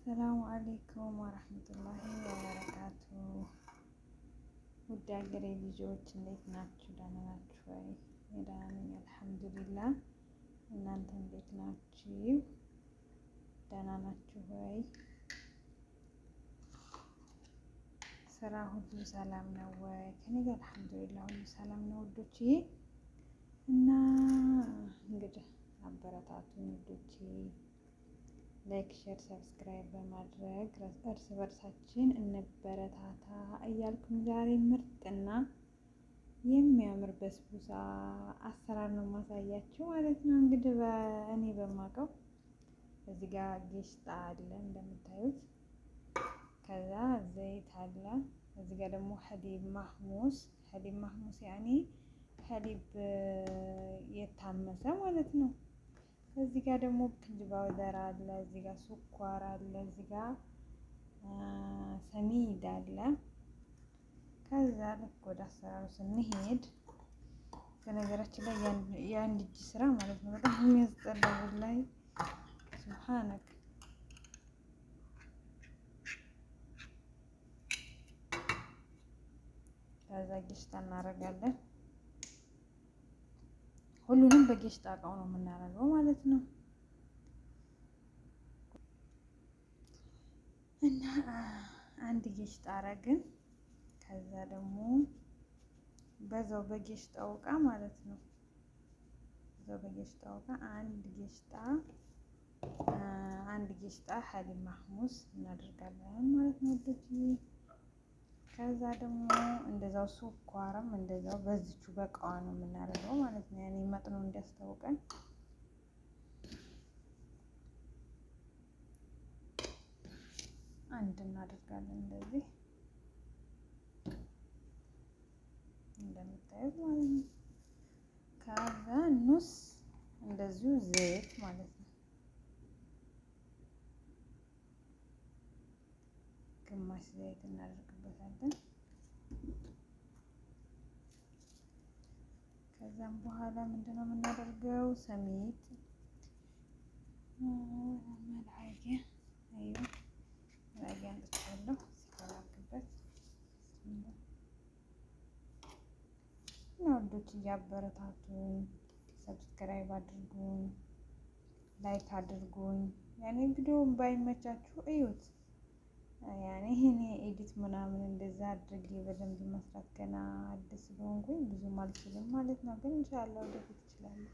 አሰላሙ አሌይኩም ወረህመቱላሂ ወበረካቱ። ውድ ሀገሬ ልጆች እንዴት ናችሁ? ደህና ናችሁ ወይ? ደህና ነኝ አልሐምዱሊላህ። እናንተ እንዴት ናችሁ? ደህና ናችሁ ወይ? ስራ ሁሉ ሰላም ነው ወይ? ከኔ ጋር አልሐምዱሊላህ ሁሉ ሰላም ነው ውዶችዬ። እና እንግዲህ አበረታቱን ውዶቼ። ላይክ፣ ሼር፣ ሰብስክራይብ በማድረግ እርስ በርሳችን እንበረታታ እያልኩኝ ዛሬ ምርጥና የሚያምር በስቡሳ አሰራር ነው ማሳያችሁ ማለት ነው። እንግዲህ እኔ በማውቀው እዚህ ጋር ጌሽጣ አለ እንደምታዩት፣ ከዛ ዘይት አለ፣ እዚህ ጋር ደግሞ ሀሊብ ማህሙስ ያኔ ሀሊብ የታመሰ ማለት ነው። እዚህ ጋር ደግሞ ቤኪንግ ፓውደር አለ፣ እዚህ ጋር ስኳር አለ፣ እዚህ ጋር ሰሚድ አለ። ከዛ ልክ ወደ አሰራሩ ስንሄድ በነገራችን ላይ የአንድ እጅ ስራ ማለት ነው። በጣም የሚያስጠላው ላይ ሱብሃነክ። ከዛ ጌሽጣ እናደርጋለን። ሁሉንም በጌሽጣ እቃው ነው የምናደርገው ማለት ነው። እና አንድ ጌሽጣ አረግን። ከዛ ደግሞ በዛው በጌሽጣው እቃ ማለት ነው፣ በዛው በጌሽጣው እቃ አንድ ጌሽጣ ሀሊብ ማህሙስ እናደርጋለን ማለት ነው። ከዛ ደግሞ እንደዛው ስኳርም እንደዛው በዚቹ በቃዋ ነው የምናደርገው ማለት ነው። ያኔ መጥኖ እንዲያስታውቀን አንድ እናደርጋለን እንደዚህ እንደምታዩት ማለት ነው። ከዛ ኑስ እንደዚሁ ዘይት ማለት ነው፣ ግማሽ ዘይት እናደርግበታለን። ከዛም በኋላ ምንድነው የምናደርገው? ሰሚት መላየ አንጥቻለሁ ሲፈላግበት ወንዶች እያበረታቱን፣ ሰብስክራይብ አድርጉን፣ ላይክ አድርጉን። ያኔ ቪዲዮውን ባይመቻችሁ እዩት። ያኔ ይሄኔ ኤዲት ምናምን እንደዛ አድርጌ በደንብ መስራት ገና አዲስ ስለሆንኩኝ ብዙም አልችልም ማለት ነው። ግን ኢንሻአላህ ወደፊት እችላለሁ።